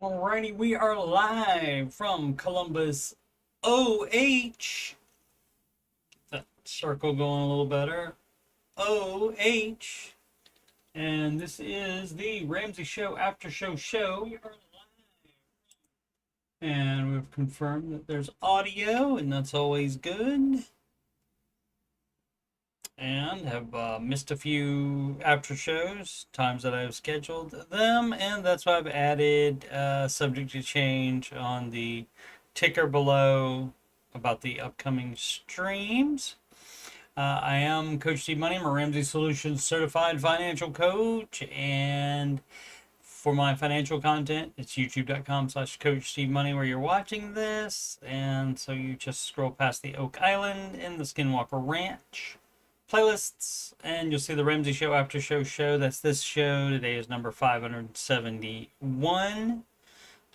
Alrighty, we are live from Columbus, OH. That circle going a little better. OH. And this is the Ramsey Show Aftershow show. We are live. And we've confirmed that there's audio, and that's always good. And have missed a few after shows, times that I've scheduled them, and that's why I've added subject to change on the ticker below about the upcoming streams. I am Coach Steve Money. I'm a Ramsey Solutions certified financial coach, and for my financial content, it's youtube.com/Coach Steve Money where you're watching this, and so you just scroll past the Oak Island and the Skinwalker Ranch playlists, and you'll see the Ramsey Show After Show. That's this show. Today is number 571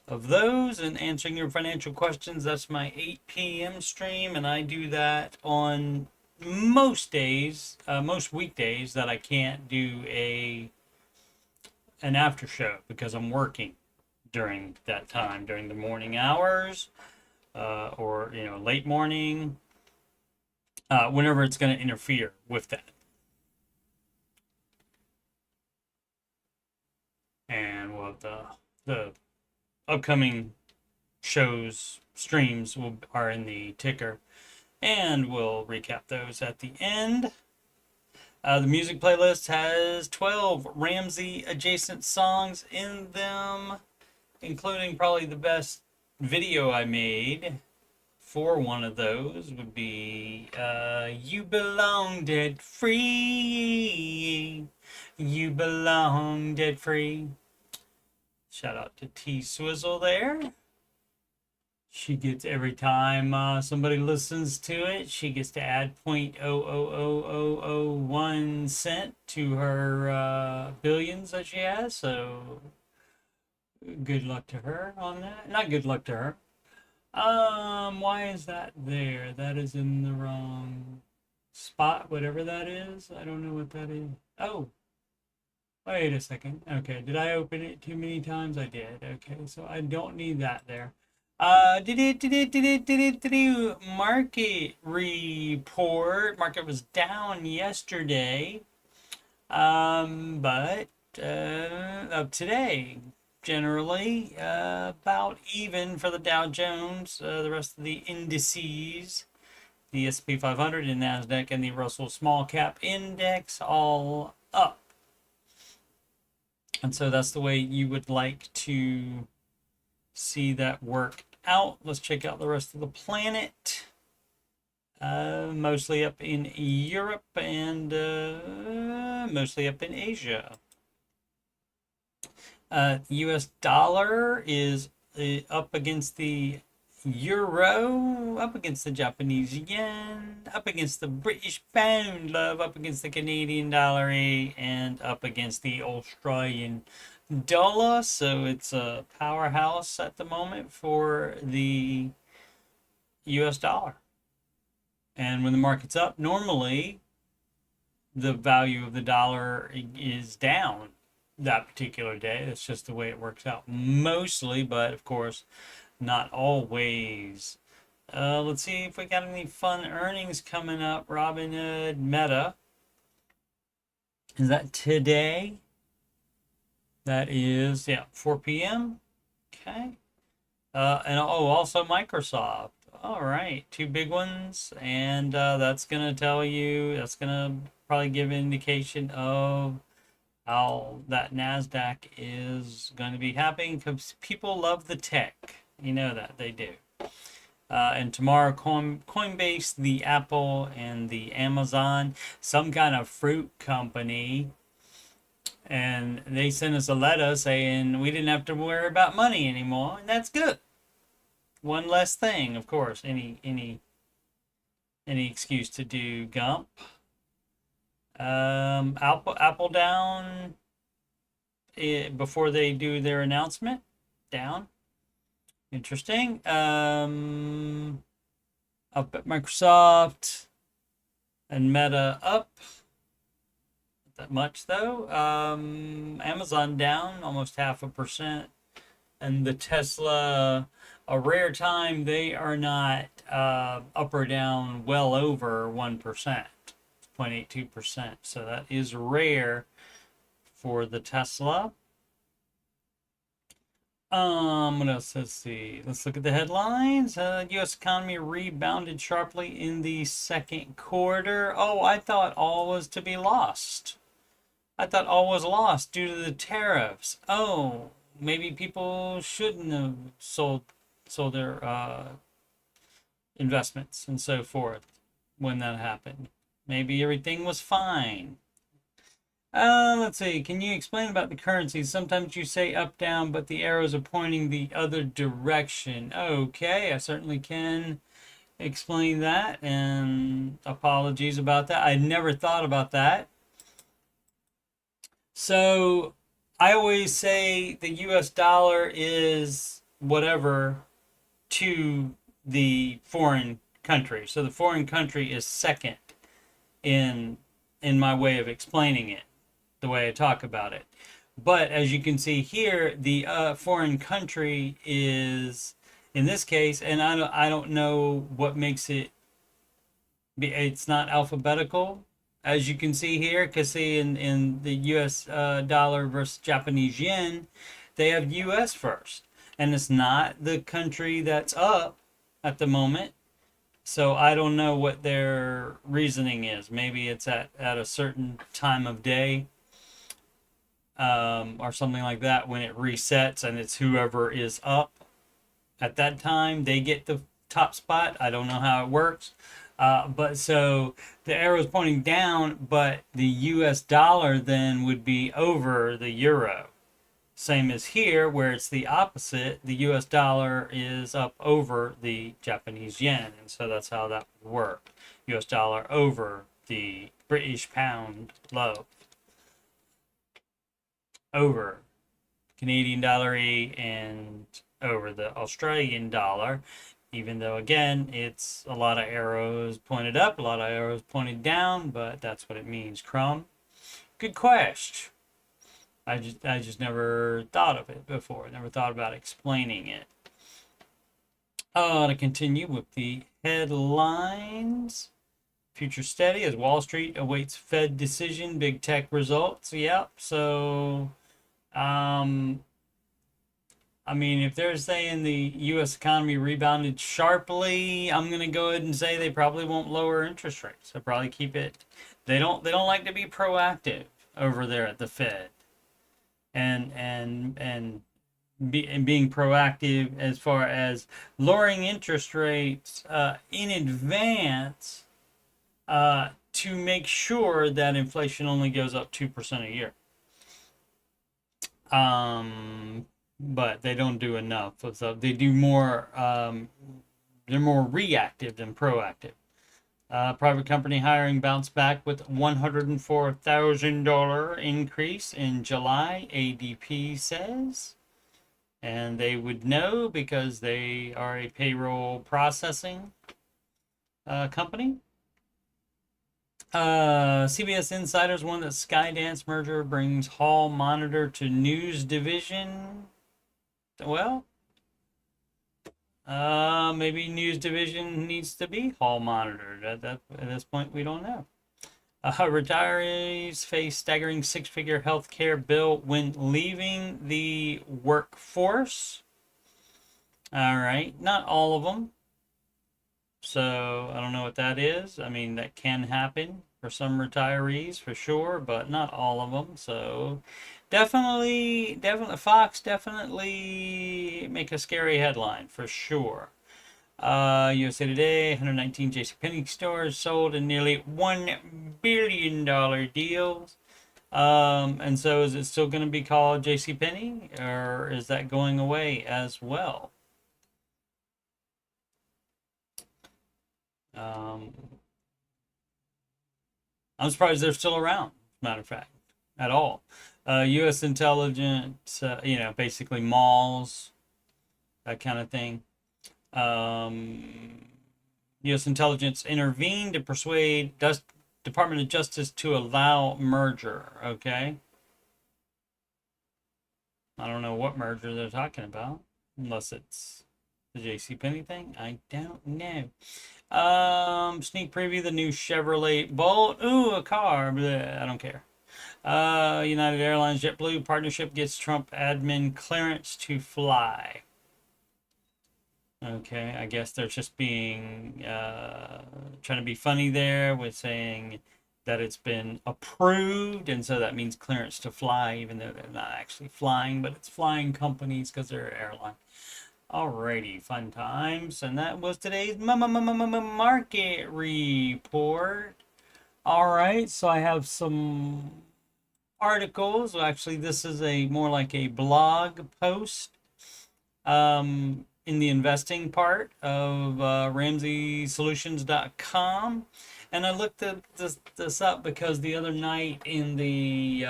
of those. And answering your financial questions, that's my 8 p.m. stream, and I do that on most days, most weekdays that I can't do an after show because I'm working during that time, during the morning hours, or late morning. Whenever it's going to interfere with that. And well, the upcoming streams are in the ticker, and we'll recap those at the end. The music playlist has 12 Ramsey adjacent songs in them, including probably the best video I made. For one of those would be You Belong Dead Free. You Belong Dead Free. Shout out to T Swizzle there. She gets, every time somebody listens to it, she gets to add 0.000001 cent to her billions that she has. So good luck to her on that. Not good luck to her. Why is that there? That is in the wrong spot, whatever that is. I don't know what that is. Oh, wait a second. Okay, did I open it too many times? I did. Okay, so I don't need that there. Market report. Market was down yesterday. But of today, generally about even for the Dow Jones. The rest of the indices, the S&P 500 and NASDAQ and the Russell Small Cap Index, all up. And so that's the way you would like to see that work out. Let's check out the rest of the planet. Mostly up in Europe and mostly up in Asia. The US dollar is up against the euro, up against the Japanese yen, up against the British pound, love, up against the Canadian dollar, and up against the Australian dollar. So it's a powerhouse at the moment for the US dollar. And when the market's up, normally the value of the dollar is down that particular day. That's just the way it works out mostly, but of course not always. Let's see if we got any fun earnings coming up. Robinhood, Meta, is that today? That is 4 p.m. Okay. And also Microsoft. All right, two big ones, and that's gonna probably give an indication of how that NASDAQ is going to be happening, because people love the tech. You know that, they do. And tomorrow, Coinbase, the Apple, and the Amazon, some kind of fruit company, and they sent us a letter saying we didn't have to worry about money anymore, and that's good. One less thing, of course. Any excuse to do Gump. Apple down before they do their announcement. Down. Interesting. Up at Microsoft and Meta up. Not that much though. Amazon down almost 0.5%. and the Tesla, a rare time they are not up or down well over 1%, 0.82%. So that is rare for the Tesla. What else? Let's see. Let's look at the headlines. U.S. economy rebounded sharply in the second quarter. Oh, I thought all was to be lost. I thought all was lost due to the tariffs. Oh, maybe people shouldn't have sold their investments and so forth when that happened. Maybe everything was fine. Let's see. Can you explain about the currencies? Sometimes you say up, down, but the arrows are pointing the other direction. Okay, I certainly can explain that, and apologies about that. I never thought about that. So I always say the US dollar is whatever to the foreign country. So the foreign country is second in my way of explaining it, the way I talk about it. But as you can see here, the foreign country is, in this case, and I don't know what makes it, it's not alphabetical, as you can see here, because see in the US dollar versus Japanese yen, they have US first. And it's not the country that's up at the moment. So I don't know what their reasoning is. Maybe it's at a certain time of day. Or something like that, when it resets and it's whoever is up at that time, they get the top spot. I don't know how it works. But so the arrow is pointing down, but the US dollar then would be over the euro. Same as here, where it's the opposite. The US dollar is up over the Japanese yen. And so that's how that would work. US dollar over the British pound low. Over Canadian dollar and over the Australian dollar, even though again it's a lot of arrows pointed up, a lot of arrows pointed down, but that's what it means. Crumb, good question. I just never thought of it before. Never thought about explaining it. To continue with the headlines. Future steady as Wall Street awaits Fed decision, big tech results. Yep. So I mean, if they're saying the U.S. economy rebounded sharply, I'm gonna go ahead and say they probably won't lower interest rates. They'll probably keep it. They don't like to be proactive over there at the Fed, and being proactive as far as lowering interest rates in advance to make sure that inflation only goes up 2% a year. But they don't do enough. So they do more. They're more reactive than proactive. Private company hiring bounced back with $104,000 increase in July, ADP says. And they would know because they are a payroll processing company. CBS Insiders warned that Skydance merger brings Hall Monitor to news division. Well, maybe news division needs to be Hall monitored. At this point, we don't know. Retirees face staggering six-figure health care bill when leaving the workforce. All right, not all of them. So I don't know what that is. I mean, that can happen for some retirees for sure, but not all of them. So definitely Fox definitely make a scary headline for sure. USA Today, 119 JCPenney stores sold in nearly $1 billion deals. And so is it still going to be called JCPenney, or is that going away as well? I'm surprised they're still around, matter of fact, at all. U.S. intelligence, basically malls, that kind of thing. U.S. intelligence intervened to persuade Department of Justice to allow merger. Okay. I don't know what merger they're talking about, unless it's the JCPenney thing. I don't know. Sneak preview the new Chevrolet Bolt. Ooh, a car. Bleh, I don't care. United Airlines JetBlue partnership gets Trump admin clearance to fly. Okay, I guess they're just being trying to be funny there with saying that it's been approved, and so that means clearance to fly, even though they're not actually flying, but it's flying companies because they're an airline. Alrighty, fun times, and that was today's market report. All right, so I have some articles. Well, actually, this is a more like a blog post in the investing part of RamseySolutions.com. And I looked at this up because the other night in the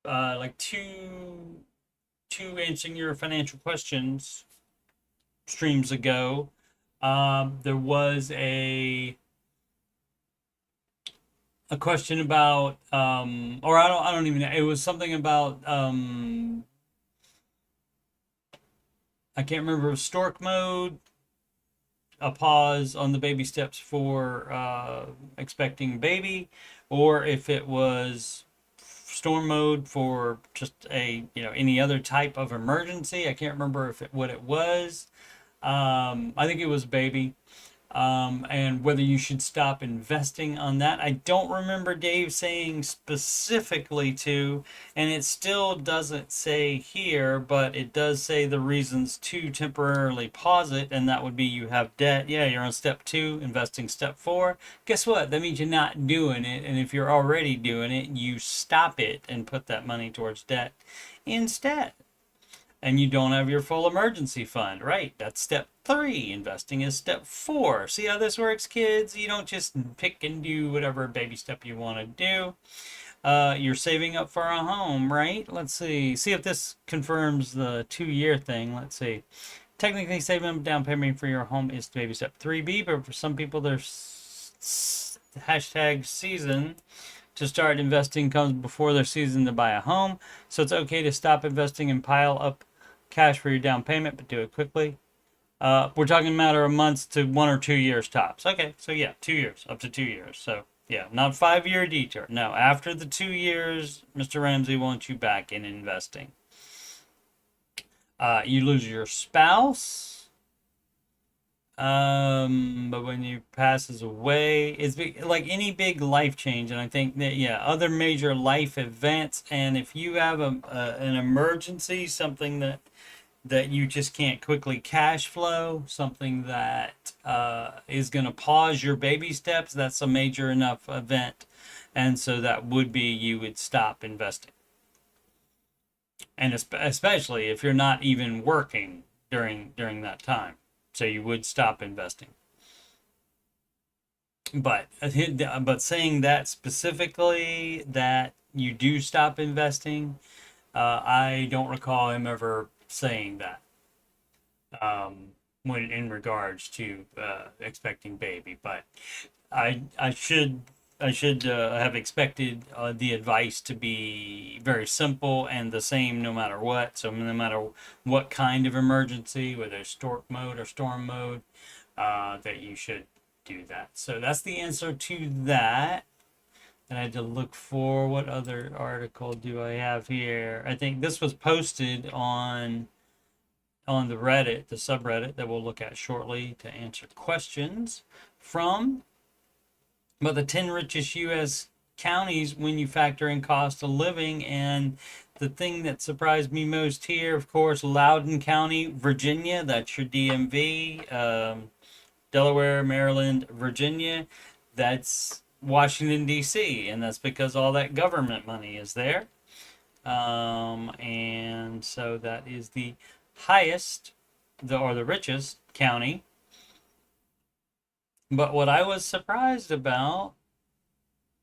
like two answering your financial questions streams ago, there was a question about or I don't even know, it was something about I can't remember if it was stork mode, a pause on the baby steps for expecting baby, or if it was storm mode for just a any other type of emergency. I can't remember what it was. I think it was baby. And whether you should stop investing on that. I don't remember Dave saying specifically to, and it still doesn't say here, but it does say the reasons to temporarily pause it, and that would be you have debt. Yeah, you're on step 2, investing step 4. Guess what? That means you're not doing it, and if you're already doing it, you stop it and put that money towards debt instead. And you don't have your full emergency fund, right? That's step 3. Investing is step 4. See how this works, kids? You don't just pick and do whatever baby step you want to do. You're saving up for a home, right? Let's see if this confirms the 2-year thing. Let's see. Technically, saving up down payment for your home is baby step 3B, but for some people, there's hashtag season to start investing comes before their season to buy a home. So it's okay to stop investing and pile up cash for your down payment, but do it quickly. We're talking a matter of months to 1 or 2 years tops. Okay, so yeah, 2 years, up to 2 years. So yeah, not 5-year detour. No, after the 2 years, Mr. Ramsey wants you back in investing. You lose your spouse. But when you passes away, it's like any big life change, and I think that other major life events, and if you have an emergency, something that you just can't quickly cash flow, something that is going to pause your baby steps, that's a major enough event, and so that would be you would stop investing, and especially if you're not even working during that time. So you would stop investing. But saying that specifically that you do stop investing, I don't recall him ever saying that when in regards to expecting baby. But I should have expected the advice to be very simple and the same no matter what. So no matter what kind of emergency, whether it's stork mode or storm mode, that you should do that. So that's the answer to that. And I had to look for what other article do I have here. I think this was posted on the Reddit, the subreddit that we'll look at shortly to answer questions from. But the 10 richest U.S. counties when you factor in cost of living. And the thing that surprised me most here, of course, Loudoun County, Virginia. That's your DMV. Delaware, Maryland, Virginia. That's Washington, D.C. And that's because all that government money is there. And so that is the highest, or the richest county. But what I was surprised about,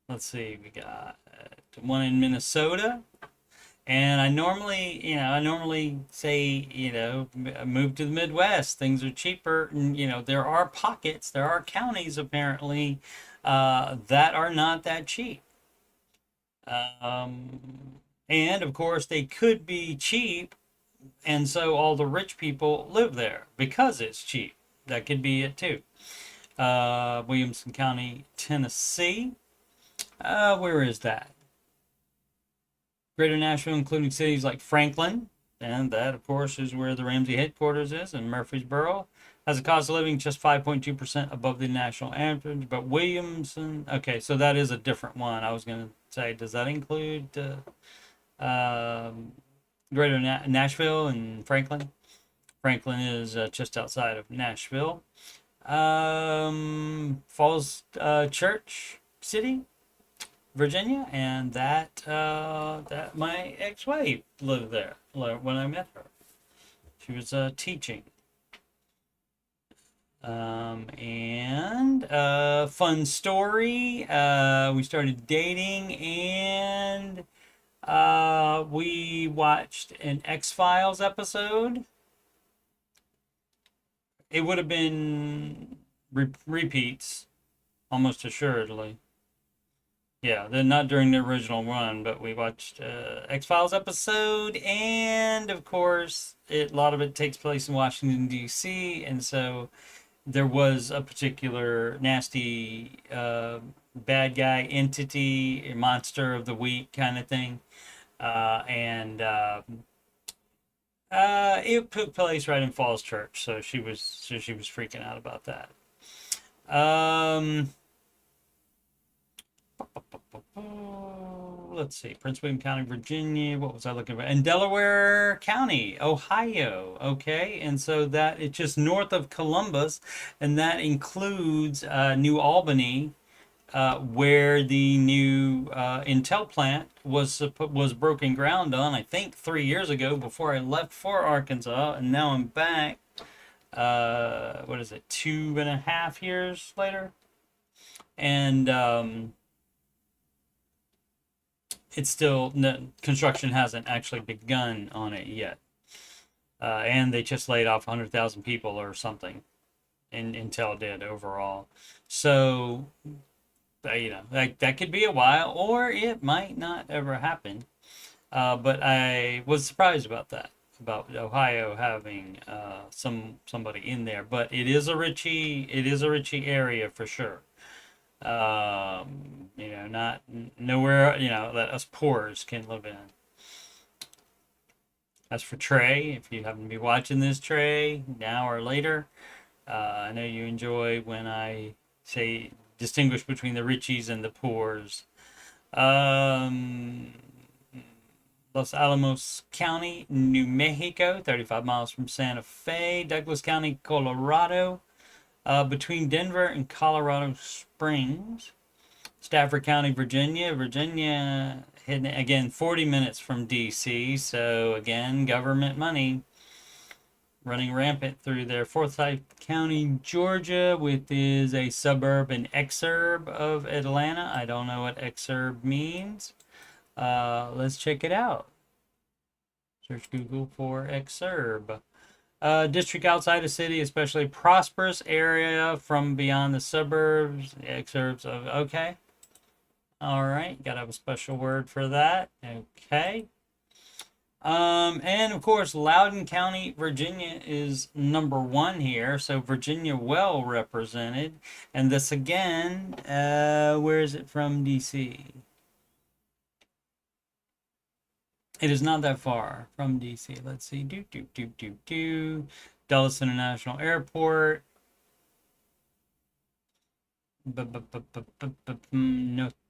let's see, we got one in Minnesota. And I normally say, move to the Midwest. Things are cheaper. And, there are pockets, there are counties apparently that are not that cheap. And of course, they could be cheap, and so all the rich people live there because it's cheap. That could be it too. Williamson County, Tennessee. Where is that? Greater Nashville, including cities like Franklin, and that, of course, is where the Ramsey headquarters is, in Murfreesboro, has a cost of living just 5.2% above the national average. But Williamson, okay, so that is a different one. I was going to say, does that include Greater Nashville and Franklin? Franklin is just outside of Nashville. Falls Church City, Virginia, and that my ex-wife lived there when I met her. She was teaching. And fun story. We started dating, and we watched an X-Files episode. It would have been repeats, almost assuredly. Yeah, they're not during the original run, but we watched X-Files episode, and of course, a lot of it takes place in Washington, D.C., and so there was a particular nasty bad guy entity, monster of the week kind of thing, and it took place right in Falls Church, so she was freaking out about that. Let's see, Prince William County, Virginia. What was I looking for? And Delaware County, Ohio. Okay, and so that it's just north of Columbus, and that includes New Albany, where the new Intel plant was broken ground on. I think 3 years ago before I left for Arkansas, and now I'm back. What is it? 2.5 years later, and it's still construction hasn't actually begun on it yet, and they just laid off 100,000 people or something, and Intel did overall. So that could be a while, or it might not ever happen. But I was surprised about that, about Ohio having somebody in there. But it is a richy area for sure. Not nowhere, that us poors can live in. As for Trey, if you happen to be watching this, Trey, now or later, I know you enjoy when I say distinguish between the richies and the poors. Los Alamos County, New Mexico, 35 miles from Santa Fe. Douglas County, Colorado, between Denver and Colorado Springs. Stafford County, Virginia. Virginia, hidden again, 40 minutes from D.C. So again, government money running rampant through there. Forsyth County, Georgia, which is a suburb and exurb of Atlanta. I don't know what exurb means. Let's check it out. Search Google for exurb. District outside the city, especially prosperous area from beyond the suburbs. Exurbs of, okay. All right, gotta have a special word for that. Okay. And of course, Loudoun County, Virginia is number 1 here. So Virginia well represented. And this again, where is it from DC? It is not that far from DC. Let's see. Dulles International Airport.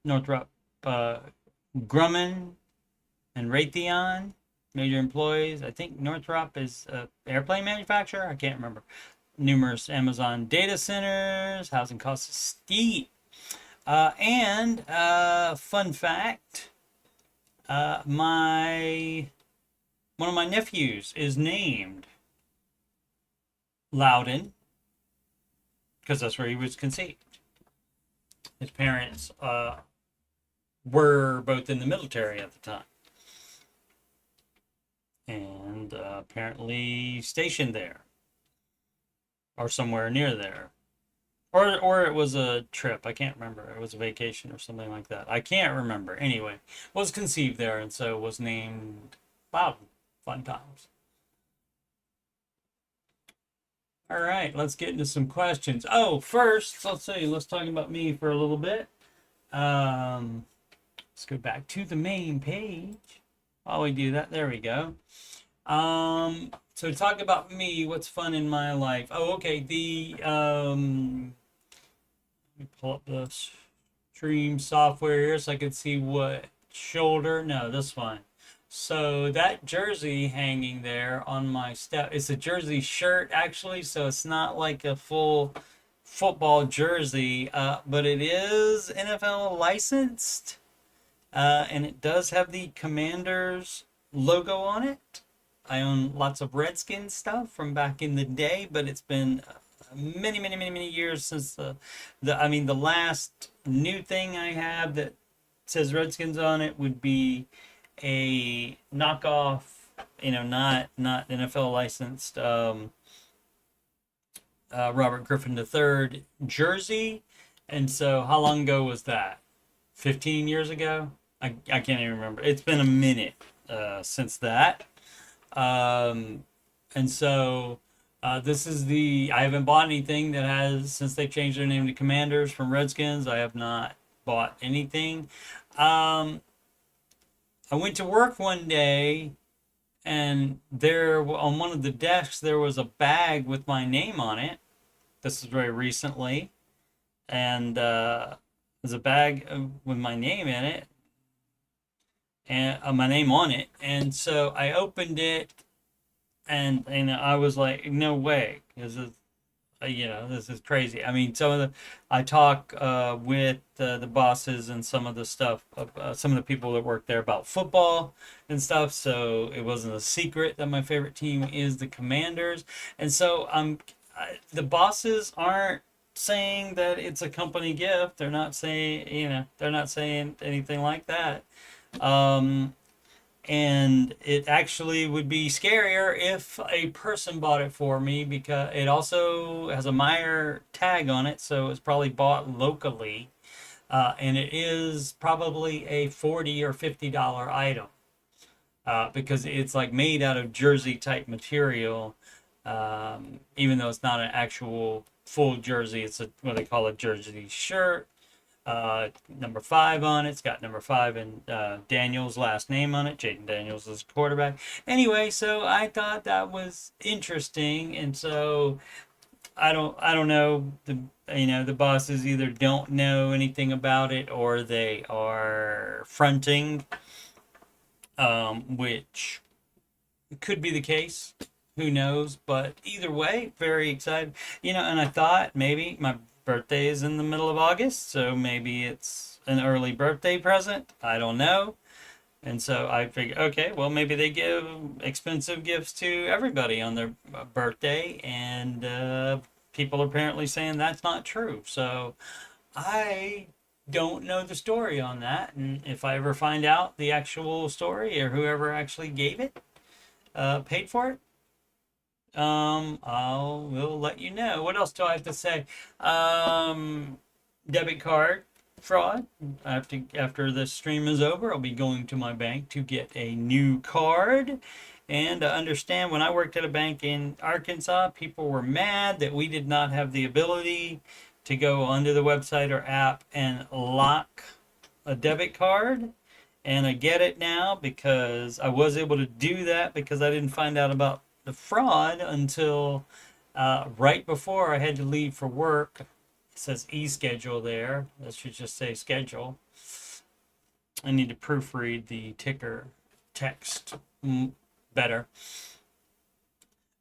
Northrop Grumman and Raytheon, major employees. I think Northrop is an airplane manufacturer. I can't remember. Numerous Amazon data centers. Housing costs steep. And fun fact, one of my nephews is named Loudoun because that's where he was conceived. His parents were both in the military at the time, and apparently stationed there or somewhere near there, or it was a trip. I can't remember. It was a vacation or something like that. I can't remember. Anyway, was conceived there, and so was named. Wow, fun times. All right, let's get into some questions. Oh, first, let's talk about me for a little bit. Um, let's go back to the main page. While we do that, there we go. So talk about me. What's fun in my life? Oh, okay. Let me pull up the stream software here so I can see what shoulder. No, this one. So that jersey hanging there on my step, it's a jersey shirt actually, so it's not like a full football jersey, but it is NFL licensed, and it does have the Commanders logo on it. I own lots of Redskins stuff from back in the day, but it's been many years since the last new thing I have that says Redskins on it would be a knockoff, not NFL licensed Robert Griffin III jersey. And so, how long ago was that? 15 years ago? I can't even remember. It's been a minute since that. And so, this is I haven't bought anything that has, since they changed their name to Commanders from Redskins, I have not bought anything. I went to work one day, and there on one of the desks there was a bag with my name on it. This is very recently, and there's a bag with my name in it, and my name on it. And so I opened it, and I was like, no way, this is crazy. I mean, I talk with the bosses and some of the stuff, some of the people that work there about football and stuff. So it wasn't a secret that my favorite team is the Commanders. And so the bosses aren't saying that it's a company gift. They're not saying, they're not saying anything like that. And it actually would be scarier if a person bought it for me, because it also has a Meyer tag on it, so it's probably bought locally, and it is probably a $40 or $50 item, because it's like made out of jersey type material, even though it's not an actual full jersey. It's what they call a jersey shirt. Number 5 on it. It's got number 5 and Daniels' last name on it. Jaden Daniels is quarterback. Anyway, so I thought that was interesting, and so I don't know. The bosses either don't know anything about it or they are fronting, which could be the case. Who knows? But either way, very excited. And I thought maybe my birthday is in the middle of August, so maybe it's an early birthday present. I don't know. And so I figured, okay, well, maybe they give expensive gifts to everybody on their birthday, and people are apparently saying that's not true. So I don't know the story on that, and if I ever find out the actual story or whoever actually gave it, paid for it, we'll let you know. What else do I have to say? Debit card fraud. After this stream is over, I'll be going to my bank to get a new card. And understand, when I worked at a bank in Arkansas, people were mad that we did not have the ability to go onto the website or app and lock a debit card. And I get it now, because I was able to do that because I didn't find out about the fraud until right before I had to leave for work. It says e-schedule there. That should just say schedule. I need to proofread the ticker text better.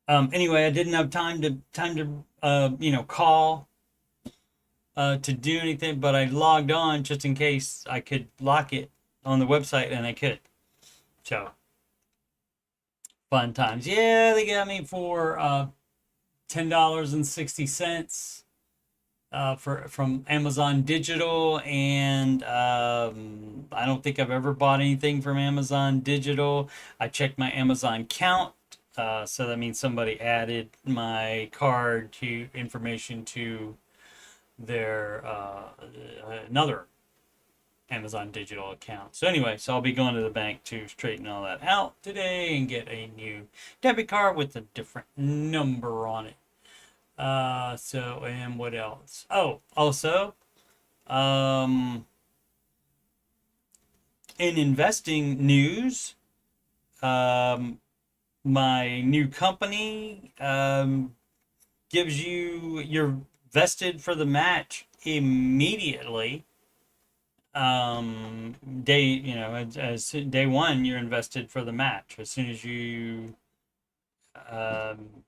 Anyway, I didn't have time to call to do anything, but I logged on just in case I could lock it on the website, and I could. So fun times. Yeah, they got me for $10.60 from Amazon Digital, and I don't think I've ever bought anything from Amazon Digital. I checked my Amazon count, so that means somebody added my card to information to their another Amazon digital account. So anyway, so I'll be going to the bank to straighten all that out today and get a new debit card with a different number on it. So, and what else? Oh, also, in investing news, um, my new company gives you're vested for the match immediately. Day, as day one, you're invested for the match. As soon as you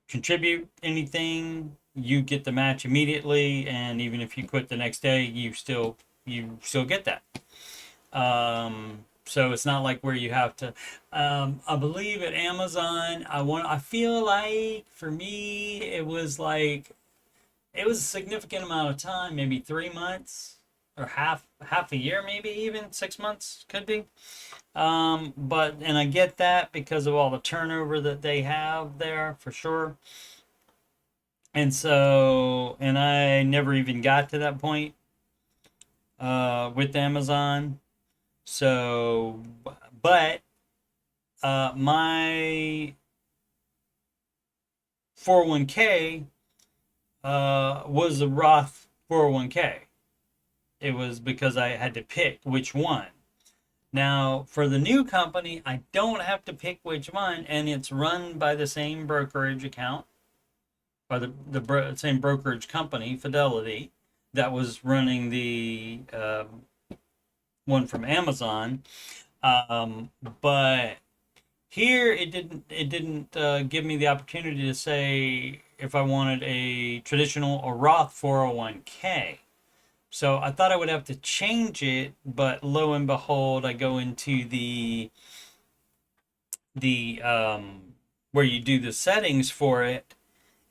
contribute anything, you get the match immediately, and even if you quit the next day, you still get that. So it's not like where you have to. I believe at Amazon, I feel like for me, it was a significant amount of time, maybe 3 months or half a year, maybe even 6 months could be. But and I get that because of all the turnover that they have there for sure. And I never even got to that point with Amazon. So, but my 401k was a Roth 401k. It was because I had to pick which one. Now, for the new company, I don't have to pick which one, and it's run by the same brokerage account, by the same brokerage company, Fidelity, that was running the one from Amazon. But here it didn't give me the opportunity to say if I wanted a traditional or Roth 401k. So I thought I would have to change it, but lo and behold, I go into the where you do the settings for it,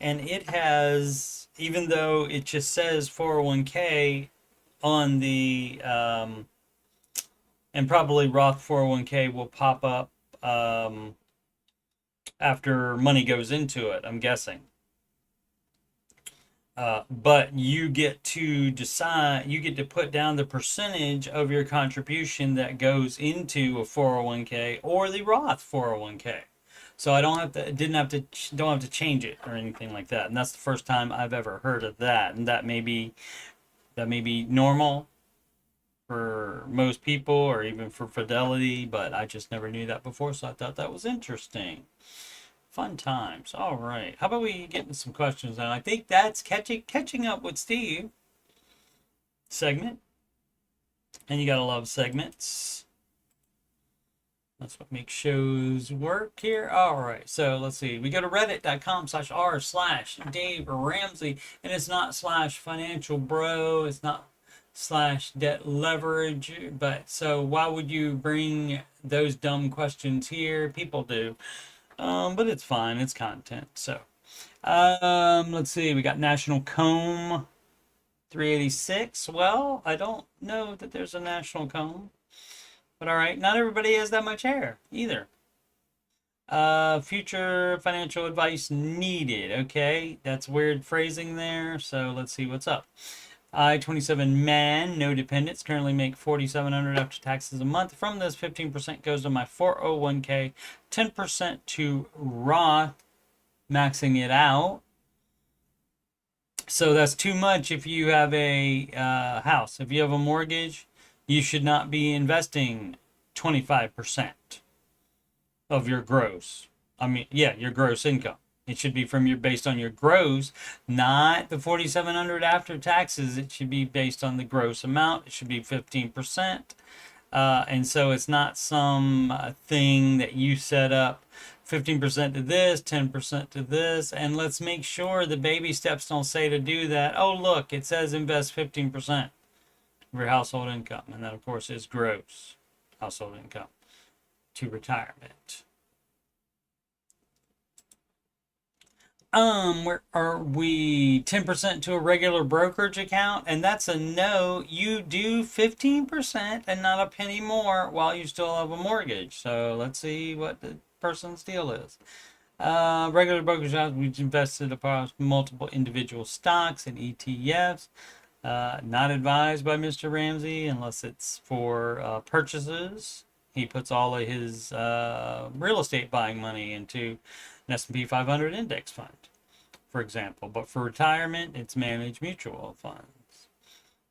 and it has, even though it just says 401k on the and probably Roth 401k will pop up after money goes into it, I'm guessing. But you get to decide, you get to put down the percentage of your contribution that goes into a 401k or the Roth 401k. So I don't have to change it or anything like that. And that's the first time I've ever heard of that. And that may be normal for most people or even for Fidelity, but I just never knew that before. So I thought that was interesting. Fun times. All right. How about we get into some questions now? I think that's catching up with Steve segment. And you gotta love segments. That's what makes shows work here. All right. So let's see. We go to reddit.com/r/Dave Ramsey. And it's not /financial bro. It's not /debt leverage. But so why would you bring those dumb questions here? People do. But it's fine. It's content. So, let's see. We got National Comb 386. Well, I don't know that there's a National Comb. But all right. Not everybody has that much hair either. Future financial advice needed. Okay. That's weird phrasing there. So let's see what's up. I-27 man, no dependents, currently make $4,700 after taxes a month. From this, 15% goes to my 401k, 10% to Roth, maxing it out. So that's too much if you have a house. If you have a mortgage, you should not be investing 25% of your gross. Your gross income. It should be based on your gross, not the 4,700 after taxes. It should be based on the gross amount. It should be 15%. And so it's not some thing that you set up 15% to this, 10% to this. And let's make sure the baby steps don't say to do that. Oh, look, it says invest 15% of your household income. And that, of course, is gross household income to retirement. Where are we? 10% to a regular brokerage account, and that's a no. You do 15% and not a penny more while you still have a mortgage. So let's see what the person's deal is. Regular brokerage account, we've invested across multiple individual stocks and ETFs. Not advised by Mr. Ramsey unless it's for purchases. He puts all of his real estate buying money into an S&P 500 index fund, for example. But for retirement, it's managed mutual funds.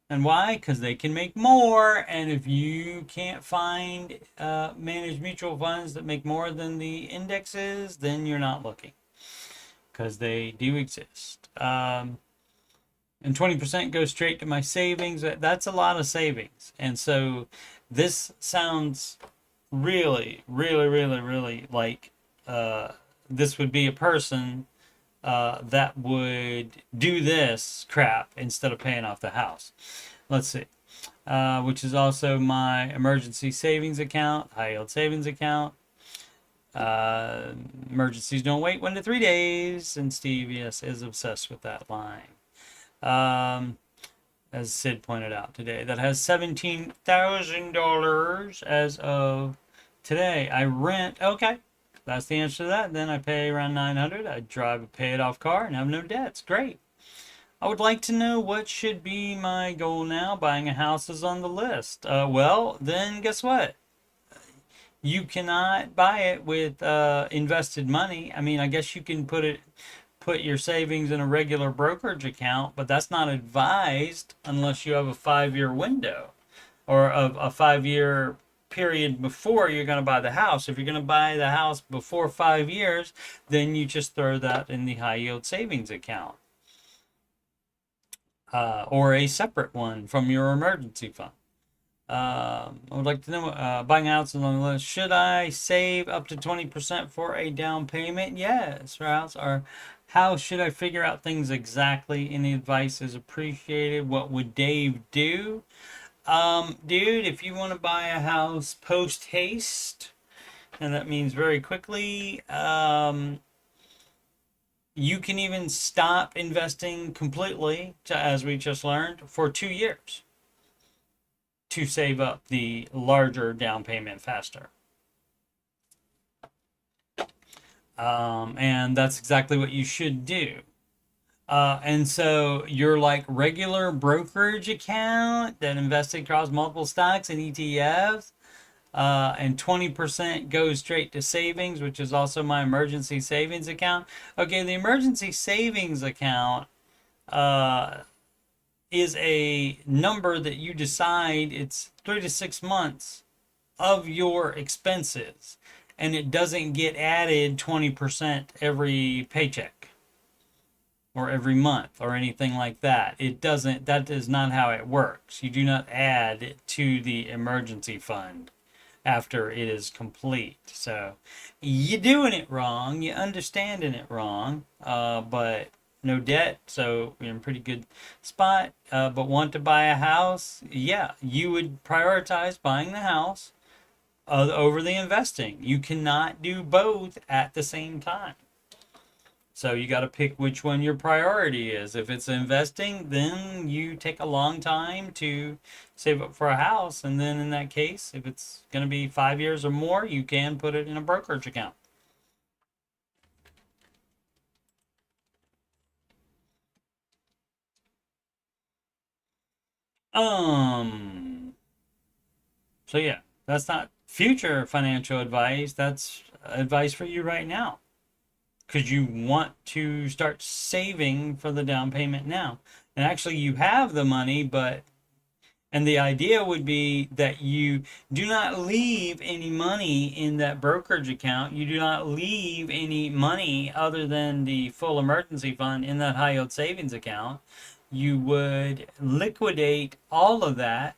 And why? Because they can make more. And if you can't find managed mutual funds that make more than the indexes, then you're not looking, because they do exist. And 20% goes straight to my savings. That's a lot of savings. And so this sounds really, really, really, really like this would be a person that would do this crap instead of paying off the house. Let's see. Which is also my emergency savings account, high yield savings account. Emergencies don't wait 1 to 3 days, and Steve, yes, is obsessed with that line. As Sid pointed out today, that has $17,000 as of today. I rent. Okay, that's the answer to that. Then I pay around $900. I drive a paid-off car and have no debts. Great. I would like to know what should be my goal now. Buying a house is on the list. Well, then guess what? You cannot buy it with invested money. I mean, I guess you can put your savings in a regular brokerage account, but that's not advised unless you have a 5-year window or a 5-year period before you're going to buy the house. If you're going to buy the house before 5 years, then you just throw that in the high yield savings account, or a separate one from your emergency fund. I would like to know, buying a house is on the list. Should I save up to 20% for a down payment? Yes, for a house. Or how should I figure out things exactly? Any advice is appreciated. What would Dave do? Dude, if you want to buy a house post haste, and that means very quickly, you can even stop investing completely, as we just learned, for 2 years to save up the larger down payment faster. And that's exactly what you should do. And so your like regular brokerage account that invested across multiple stocks and ETFs, and 20% goes straight to savings, which is also my emergency savings account. Okay, the emergency savings account is a number that you decide. It's 3 to 6 months of your expenses, and it doesn't get added 20% every paycheck or every month or anything like that. It doesn't. That is not how it works. You do not add to the emergency fund after it is complete. So you're doing it wrong. You're understanding it wrong. But no debt, so you're in a pretty good spot. But want to buy a house? Yeah, you would prioritize buying the house over the investing. You cannot do both at the same time. So you got to pick which one your priority is. If it's investing, then you take a long time to save up for a house. And then in that case, if it's going to be 5 years or more, you can put it in a brokerage account. So yeah, that's not future financial advice. That's advice for you right now, because you want to start saving for the down payment now. And actually you have the money, and the idea would be that you do not leave any money in that brokerage account. You do not leave any money other than the full emergency fund in that high yield savings account. You would liquidate all of that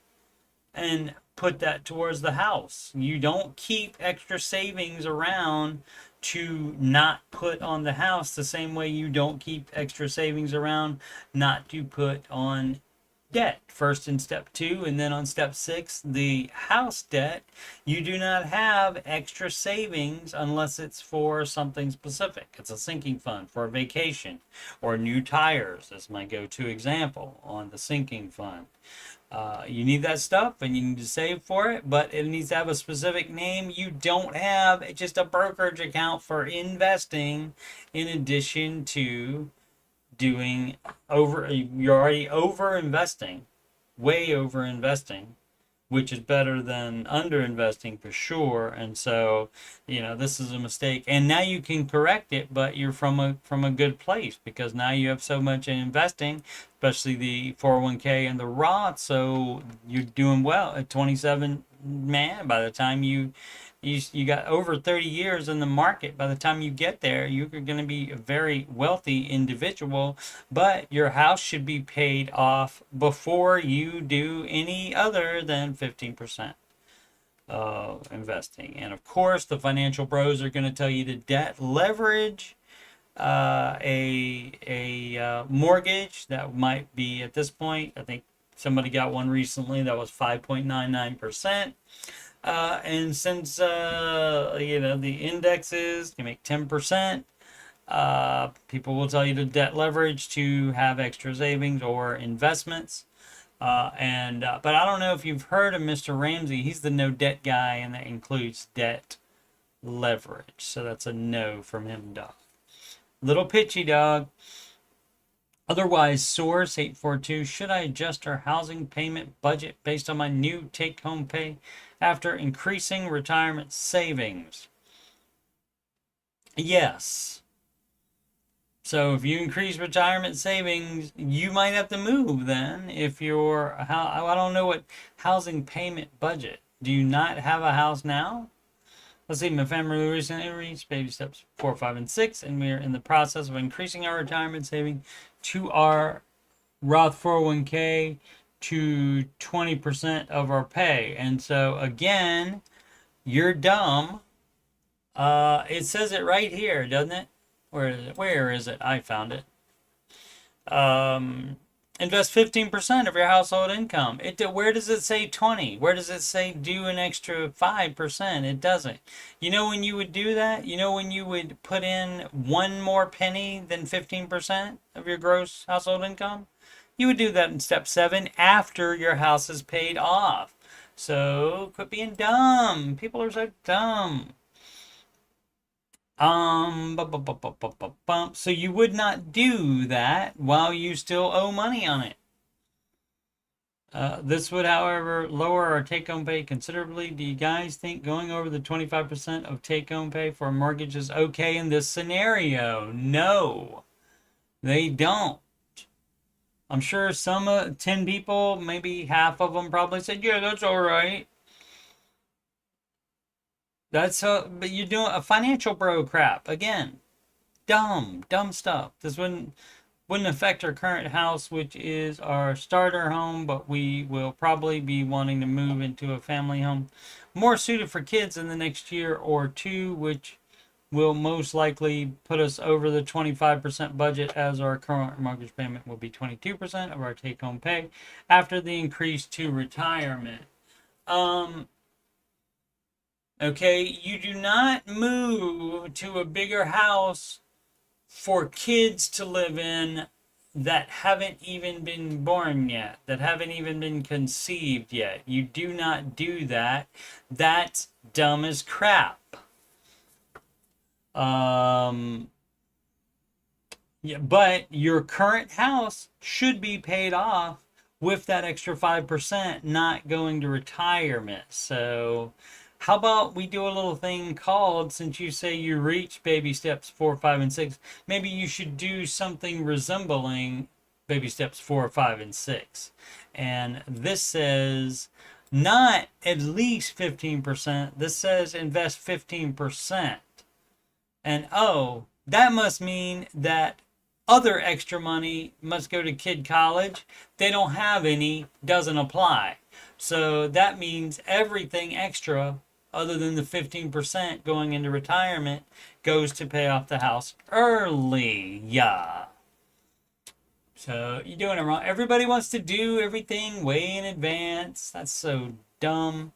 and put that towards the house. You don't keep extra savings around to not put on the house, the same way you don't keep extra savings around not to put on debt. First in step 2, and then on step 6, the house debt, you do not have extra savings unless it's for something specific. It's a sinking fund for a vacation or new tires. That's my go-to example on the sinking fund. You need that stuff and you need to save for it, but it needs to have a specific name. You don't have just a brokerage account for investing in addition to you're already over investing, way over investing, which is better than under investing for sure. And so, this is a mistake. And now you can correct it, but you're from a good place because now you have so much in investing, especially the 401k and the Roth. So you're doing well at 27. Man, by the time you got over 30 years in the market. By the time you get there, you're going to be a very wealthy individual, but your house should be paid off before you do any other than 15% investing. And of course, the financial bros are going to tell you to debt leverage a mortgage that might be at this point. I think somebody got one recently that was 5.99%. And since the indexes can make 10%, people will tell you to debt leverage to have extra savings or investments. But I don't know if you've heard of Mr. Ramsey. He's the no debt guy, and that includes debt leverage. So that's a no from him, dog. Little pitchy, dog. Otherwise, source 842, should I adjust our housing payment budget based on my new take-home pay after increasing retirement savings? Yes. So if you increase retirement savings, you might have to move then. If you're, I don't know what housing payment budget. Do you not have a house now? Let's see, my family recently reached baby steps 4, 5, and 6, and we're in the process of increasing our retirement saving to our Roth 401k to 20% of our pay. And so again, you're dumb. It says it right here, doesn't it? Where is it? I found it. Invest 15% of your household income. Where does it say 20? Where does it say do an extra 5%? It doesn't. You know when you would do that? You know when you would put in one more penny than 15% of your gross household income? You would do that in step 7 after your house is paid off. So quit being dumb. People are so dumb. So you would not do that while you still owe money on it. This would, however, lower our take-home pay considerably. Do you guys think going over the 25% of take-home pay for a mortgage is okay in this scenario? No, they don't. I'm sure some 10 people, maybe half of them probably said, yeah, that's all right. But you're doing a financial bro crap. Again, dumb stuff. This wouldn't affect our current house, which is our starter home, but we will probably be wanting to move into a family home more suited for kids in the next year or two, which will most likely put us over the 25% budget, as our current mortgage payment will be 22% of our take-home pay after the increase to retirement. Okay, you do not move to a bigger house for kids to live in that haven't even been born yet, that haven't even been conceived yet. You do not do that. That's dumb as crap. Yeah, but your current house should be paid off with that extra 5% not going to retirement. So how about we do a little thing called, since you say you reach baby steps 4, 5, and 6, maybe you should do something resembling baby steps 4, 5, and 6. And this says not at least 15%. This says invest 15%. And that must mean that other extra money must go to kid college. They don't have any, doesn't apply. So that means everything extra other than the 15% going into retirement goes to pay off the house early. Yeah. So you're doing it wrong. Everybody wants to do everything way in advance. That's so dumb.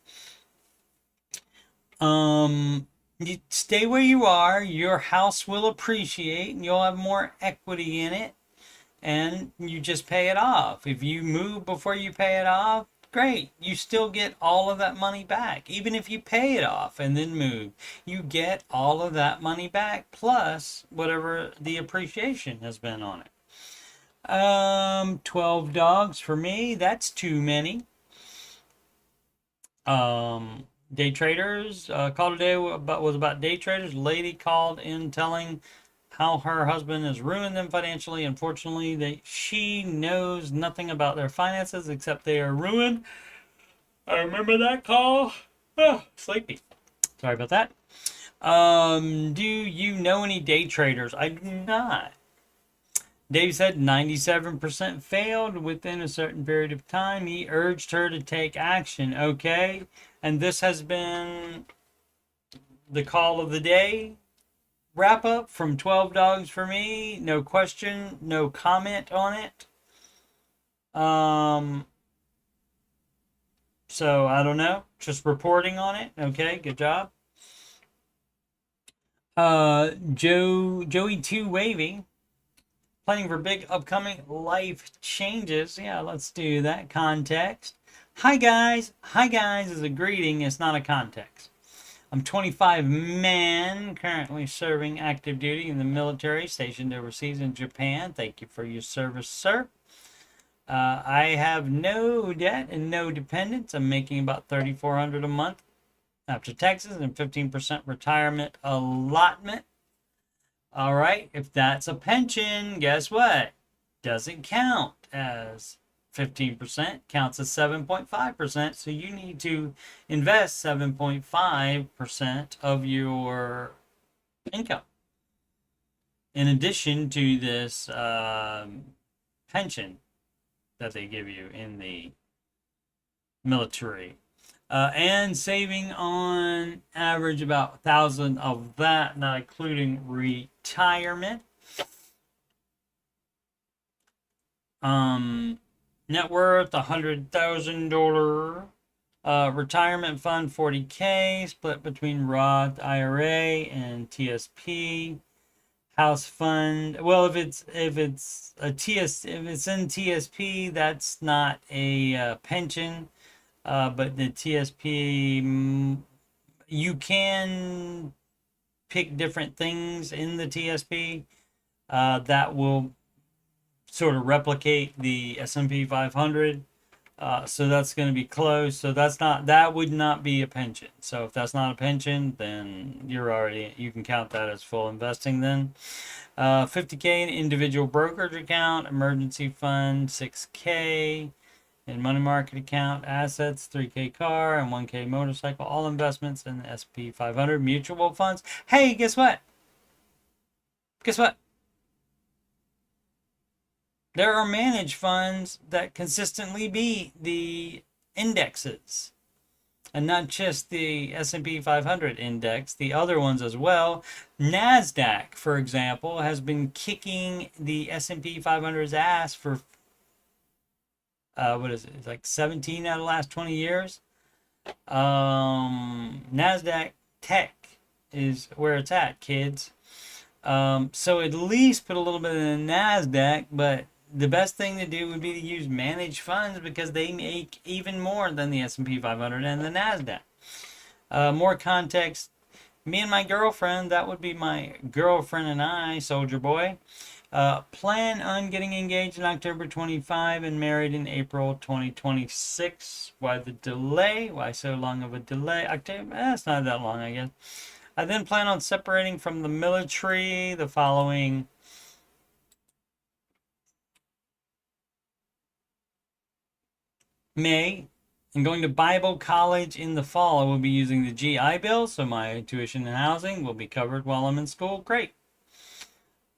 You stay where you are. Your house will appreciate and you'll have more equity in it. And you just pay it off. If you move before you pay it off, great. You still get all of that money back. Even if you pay it off and then move, you get all of that money back plus whatever the appreciation has been on it. 12 dogs for me. That's too many. Day traders. Call today was about day traders. Lady called in telling how her husband has ruined them financially. Unfortunately, she knows nothing about their finances except they are ruined. I remember that call. Oh, sleepy. Sorry about that. Do you know any day traders? I do not. Dave said 97% failed within a certain period of time. He urged her to take action. Okay. And this has been the call of the day. Wrap up from 12 dogs for me. No question, no comment on it. So I don't know. Just reporting on it. Okay, good job. Joey 2 Wavy. Planning for big upcoming life changes. Yeah, let's do that. Context. Hi guys. Hi guys is a greeting. It's not a context. I'm 25 man, currently serving active duty in the military, stationed overseas in Japan. Thank you for your service, sir. I have no debt and no dependents. I'm making about $3,400 a month after taxes and 15% retirement allotment. All right, if that's a pension, guess what? Doesn't count as 15%, counts as 7.5%. So you need to invest 7.5% of your income. In addition to this pension that they give you in the military. And saving on average about 1,000 of that, not including retirement. Net worth $100,000. Retirement fund $40K, split between Roth IRA and TSP. House fund. Well, if it's in TSP, that's not a pension. But the TSP, you can pick different things in the TSP that will sort of replicate the S&P 500. So that's going to be close. So that would not be a pension. So if that's not a pension, then you can count that as full investing then. 50K in individual brokerage account, emergency fund 6K. In money market account, assets, 3K car and 1K motorcycle, all investments in the S&P 500 mutual funds. Hey, guess what? Guess what? There are managed funds that consistently beat the indexes. And not just the S&P 500 index, the other ones as well. NASDAQ, for example, has been kicking the S&P 500's ass for what is it? It's like 17 out of the last 20 years. NASDAQ Tech is where it's at, kids. So at least put a little bit in the NASDAQ, but the best thing to do would be to use managed funds because they make even more than the S&P 500 and the NASDAQ. More context. Me and my girlfriend, that would be my girlfriend and I, Soldier Boy, plan on getting engaged in October 25 and married in April 2026. Why the delay? Why so long of a delay? October? It's not that long, I guess. I then plan on separating from the military the following May and going to Bible college in the fall. I will be using the GI Bill, so my tuition and housing will be covered while I'm in school. Great.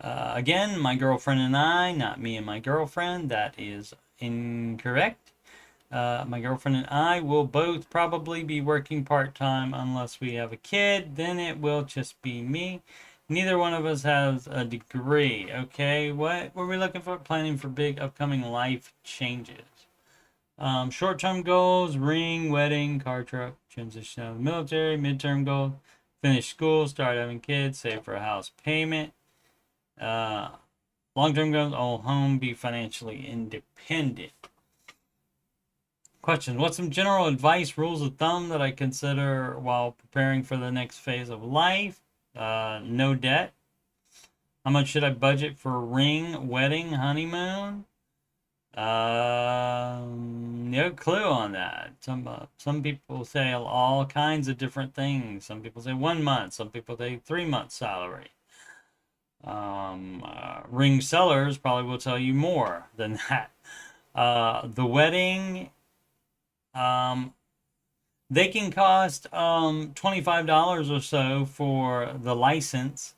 Again, my girlfriend and I, not me and my girlfriend. That is incorrect. My girlfriend and I will both probably be working part-time unless we have a kid. Then it will just be me. Neither one of us has a degree. Okay, what were we looking for? Planning for big upcoming life changes. Short-term goals: ring, wedding, car, truck, transition out of the military. Midterm goals: finish school, start having kids, save for a house payment. Long-term goals: own home, be financially independent. Question: what's some general advice, rules of thumb that I consider while preparing for the next phase of life? No debt. How much should I budget for a ring, wedding, honeymoon? No clue on that. Some people say all kinds of different things. Some people say 1 month. Some people say 3 months salary. Ring sellers probably will tell you more than that. The wedding, um, they can cost $25 or so for the license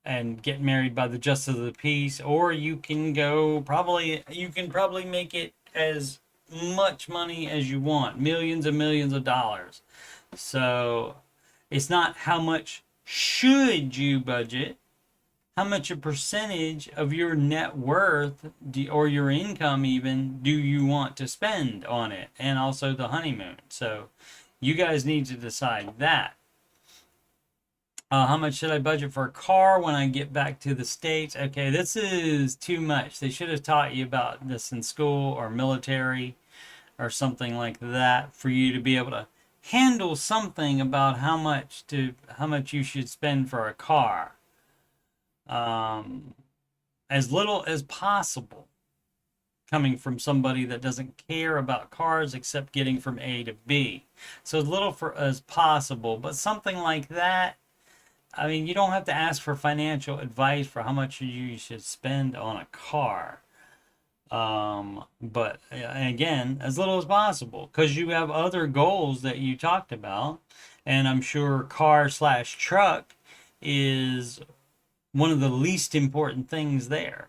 and get married by the justice of the peace, or you can probably make it as much money as you want, millions and millions of dollars. So it's not how much should you budget, how much a percentage of your net worth or your income even do you want to spend on it, and also the honeymoon. So you guys need to decide that. How much should I budget for a car when I get back to the States? Okay, this is too much. They should have taught you about this in school or military or something like that for you to be able to handle something about how much you should spend for a car. As little as possible, coming from somebody that doesn't care about cars except getting from A to B. So as little as possible, but something like that. I mean, you don't have to ask for financial advice for how much you should spend on a car. But again, as little as possible, because you have other goals that you talked about. And I'm sure car/truck is one of the least important things there.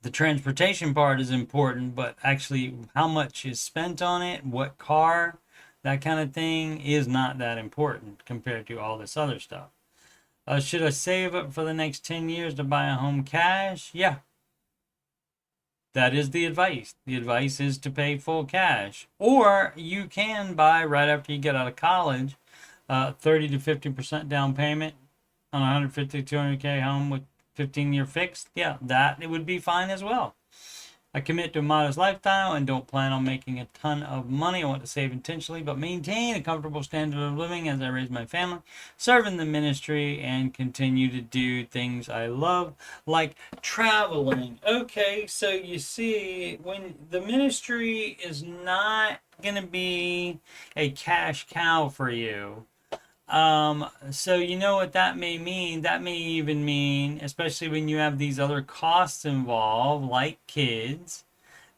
The transportation part is important, but actually how much is spent on it, what car, that kind of thing is not that important compared to all this other stuff. Should I save up for the next 10 years to buy a home cash? Yeah. That is the advice. The advice is to pay full cash. Or you can buy right after you get out of college, 30 to 50% down payment on a 150, 200K home with 15-year fixed. Yeah, that it would be fine as well. I commit to a modest lifestyle and don't plan on making a ton of money. I want to save intentionally, but maintain a comfortable standard of living as I raise my family, serve in the ministry, and continue to do things I love, like traveling. Okay, so you see, when the ministry is not going to be a cash cow for you, so you know what that may mean. That may even mean, especially when you have these other costs involved, like kids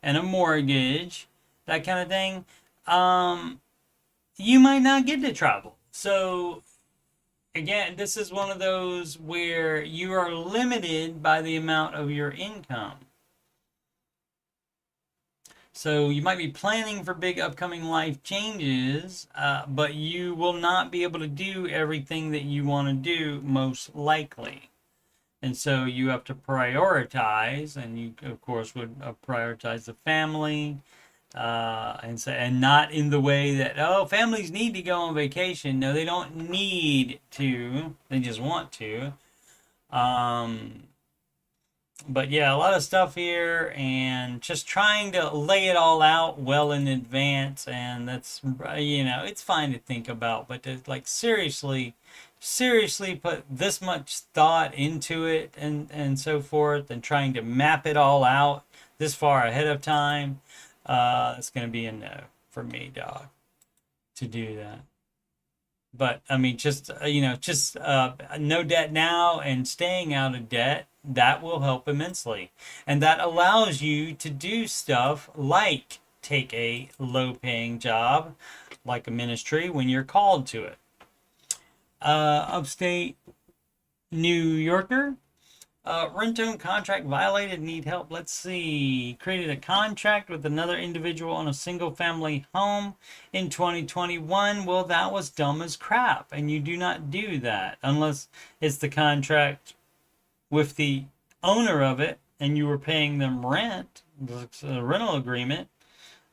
and a mortgage, that kind of thing, you might not get to travel. So again, this is one of those where you are limited by the amount of your income. So you might be planning for big upcoming life changes, but you will not be able to do everything that you want to do, most likely. And so you have to prioritize, and you, of course, would prioritize the family, and not in the way that, oh, families need to go on vacation. No, they don't need to. They just want to. But yeah, a lot of stuff here, and just trying to lay it all out well in advance, and that's, it's fine to think about, but to like seriously put this much thought into it and so forth, and trying to map it all out this far ahead of time, it's going to be a no for me, dog, to do that. But I mean, just no debt now and staying out of debt, that will help immensely. And that allows you to do stuff like take a low paying job like a ministry when you're called to it. Upstate New Yorker, rent-own contract violated, need help. Let's see. Created a contract with another individual on a single-family home in 2021. Well, that was dumb as crap, and you do not do that unless it's the contract with the owner of it and you were paying them rent, the rental agreement.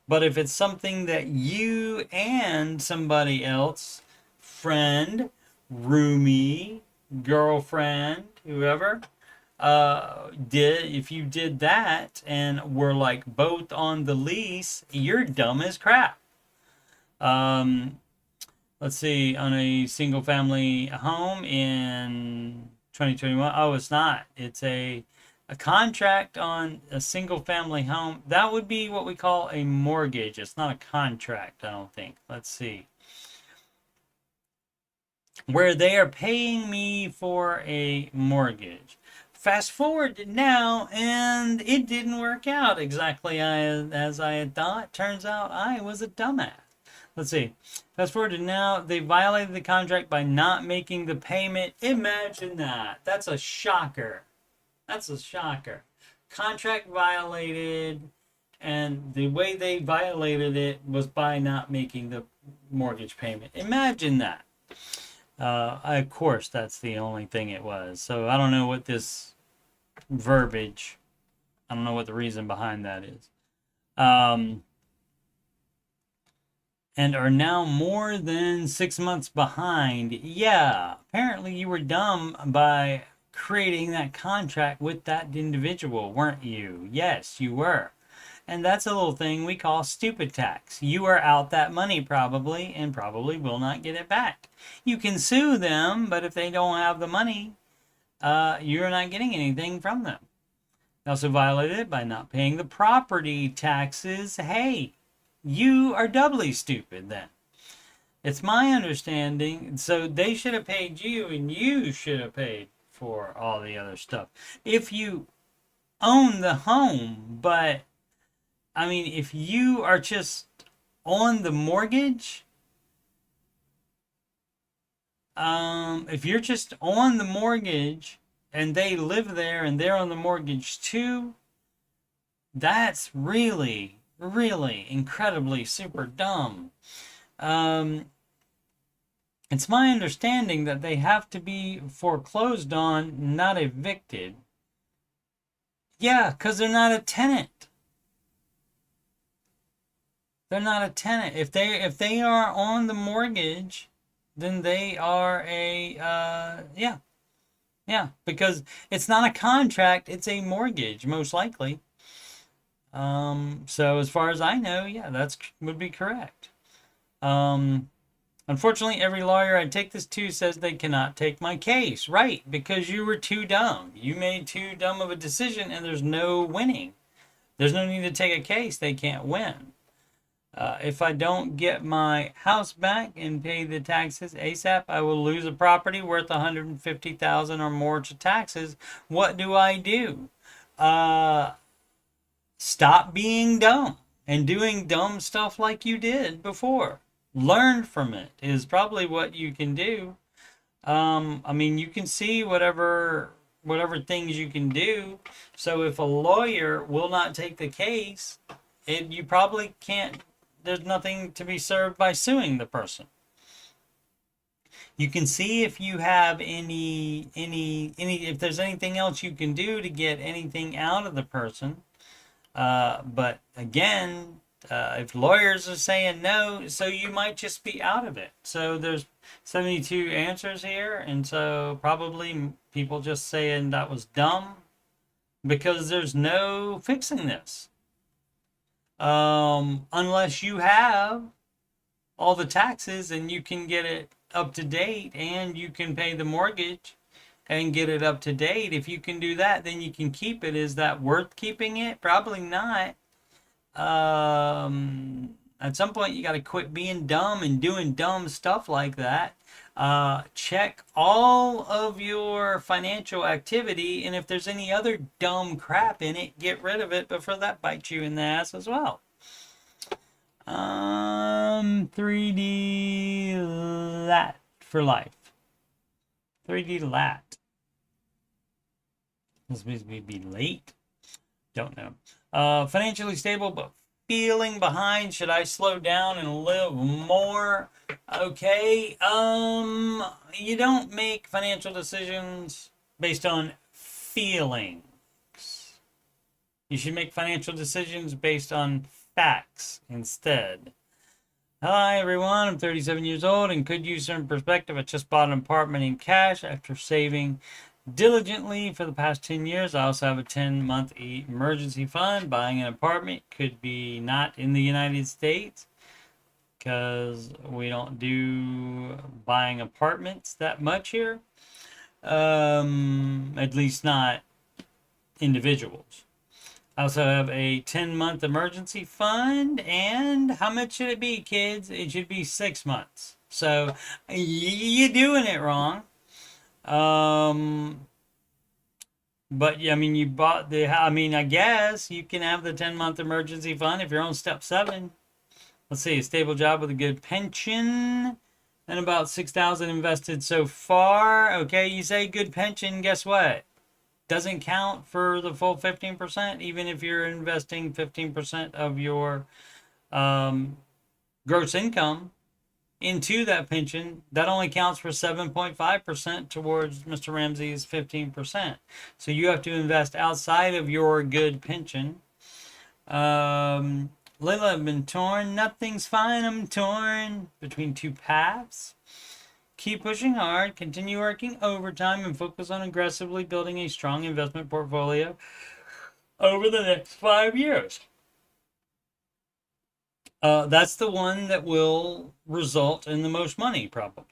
But if it's something that you and somebody else, friend, roomie, girlfriend, whoever, if you did that and were like both on the lease, you're dumb as crap. Let's see, on a single family home in 2021. Oh, it's not. It's a contract on a single family home. That would be what we call a mortgage. It's not a contract, I don't think. Let's see. Where they are paying me for a mortgage. Fast forward to now, and it didn't work out exactly as I had thought. Turns out I was a dumbass. Let's see. Fast forward to now, they violated the contract by not making the payment. Imagine that. That's a shocker. That's a shocker. Contract violated, and the way they violated it was by not making the mortgage payment. Imagine that. Of course, that's the only thing it was. So I don't know what this verbiage, I don't know what the reason behind that is. And are now more than 6 months behind. Yeah, apparently you were dumb by creating that contract with that individual, weren't you? Yes, you were. And that's a little thing we call stupid tax. You are out that money probably, and probably will not get it back. You can sue them, but if they don't have the money, you're not getting anything from them. They also violated it by not paying the property taxes. Hey, you are doubly stupid then. It's my understanding, so they should have paid you, and you should have paid for all the other stuff. If you own the home, but I mean, if you are just on the mortgage, if you're just on the mortgage and they live there and they're on the mortgage too, that's really, really incredibly super dumb. It's my understanding that they have to be foreclosed on, not evicted. Yeah, because they're not a tenant. They're not a tenant. If they are on the mortgage, then they are a yeah, because it's not a contract, it's a mortgage most likely. So as far as I know, yeah, that's would be correct. Unfortunately, every lawyer I take this to says they cannot take my case. Right, because you were too dumb. You made too dumb of a decision, and there's no winning. There's no need to take a case. They can't win. If I don't get my house back and pay the taxes ASAP, I will lose a property worth $150,000 or more to taxes. What do I do? Stop being dumb and doing dumb stuff like you did before. Learn from it is probably what you can do. I mean, you can see whatever things you can do. So if a lawyer will not take the case, you probably can't. There's nothing to be served by suing the person. You can see if you have any if there's anything else you can do to get anything out of the person. But again, if lawyers are saying no, so you might just be out of it. So there's 72 answers here, and so probably people just saying that was dumb because there's no fixing this. Unless you have all the taxes and you can get it up to date and you can pay the mortgage and get it up to date. If you can do that, then you can keep it. Is that worth keeping it? Probably not. At some point you got to quit being dumb and doing dumb stuff like that. Check all of your financial activity, and if there's any other dumb crap in it, get rid of it before that bites you in the ass as well. 3D lat for life. 3D lat. This means we be late. Don't know. Financially stable, but feeling behind. Should I slow down and live more? Okay. You don't make financial decisions based on feelings. You should make financial decisions based on facts instead. Hi everyone, I'm 37 years old and could use some perspective. I just bought an apartment in cash after saving diligently for the past 10 years. I also have a 10-month emergency fund. Buying an apartment could be not in the United States because we don't do buying apartments that much here. At least not individuals. I also have a 10-month emergency fund. And how much should it be, kids? It should be 6 months. So you're doing it wrong. But yeah, I mean, you bought the. I mean, I guess you can have the 10-month emergency fund if you're on step 7. Let's see, a stable job with a good pension, and about 6,000 invested so far. Okay, you say good pension. Guess what? Doesn't count for the full 15%, even if you're investing 15% of your gross income into that pension. That only counts for 7.5% towards Mr. Ramsey's 15%. So you have to invest outside of your good pension. Layla, I've been torn. Nothing's fine. I'm torn between two paths. Keep pushing hard, continue working overtime, and focus on aggressively building a strong investment portfolio over the next 5 years. That's the one that will result in the most money, probably.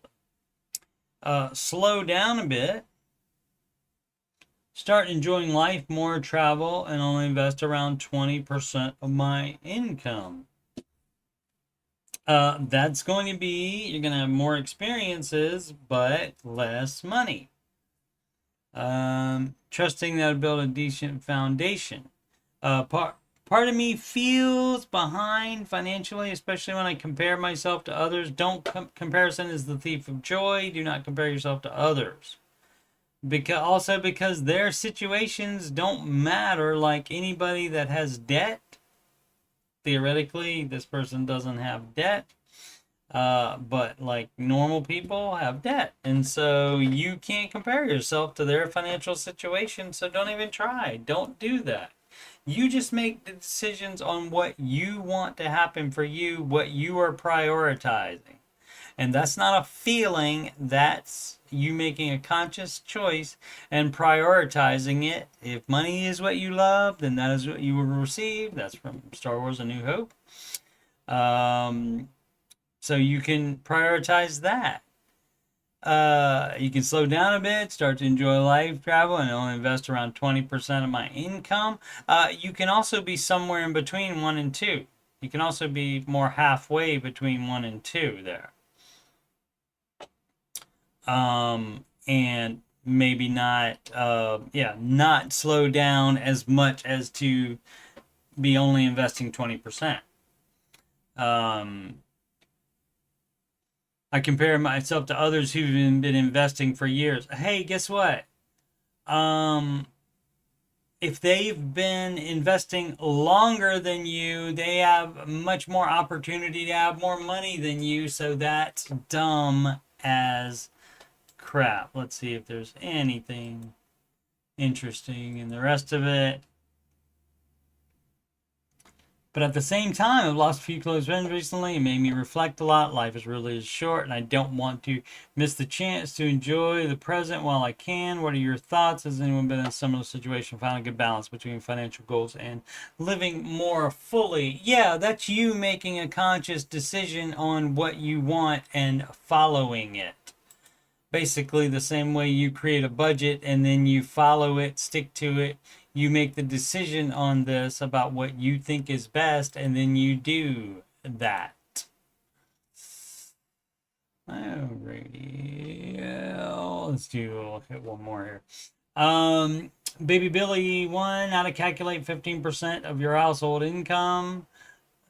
Slow down a bit. Start enjoying life more, travel, and only invest around 20% of my income. That's going to be, you're going to have more experiences, but less money. Trusting that I'll build a decent foundation. Part of me feels behind financially, especially when I compare myself to others. Comparison is the thief of joy. Do not compare yourself to others. Because their situations don't matter. Like anybody that has debt, theoretically, this person doesn't have debt. But like normal people have debt. And so you can't compare yourself to their financial situation. So don't even try. Don't do that. You just make the decisions on what you want to happen for you, what you are prioritizing. And that's not a feeling, that's you making a conscious choice and prioritizing it. If money is what you love, then that is what you will receive. That's from Star Wars A New Hope. So you can prioritize that. You can slow down a bit, start to enjoy life, travel, and only invest around 20% of my income. You can also be somewhere in between 1 and 2. You can also be more halfway between 1 and 2 there. And maybe not, not slow down as much as to be only investing 20%. I compare myself to others who've been investing for years. Hey, guess what? If they've been investing longer than you, they have much more opportunity to have more money than you. So that's dumb as crap. Let's see if there's anything interesting in the rest of it. But at the same time, I've lost a few close friends recently. It made me reflect a lot. Life is really short, and I don't want to miss the chance to enjoy the present while I can. What are your thoughts? Has anyone been in a similar situation, found a good balance between financial goals and living more fully? Yeah, that's you making a conscious decision on what you want and following it. Basically, the same way you create a budget and then you follow it, stick to it. You make the decision on this about what you think is best, and then you do that. Alrighty. Let's hit one more here. Baby Billy 1, how to calculate 15% of your household income.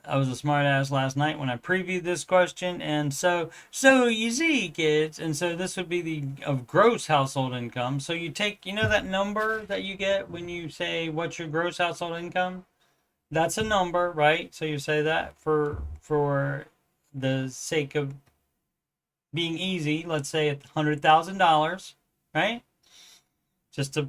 I was a smart ass last night when I previewed this question. And so you see, kids, and so this would be the of gross household income. So you take, that number that you get when you say, what's your gross household income? That's a number, right? So you say that for the sake of being easy. Let's say it's $100,000, right? Just to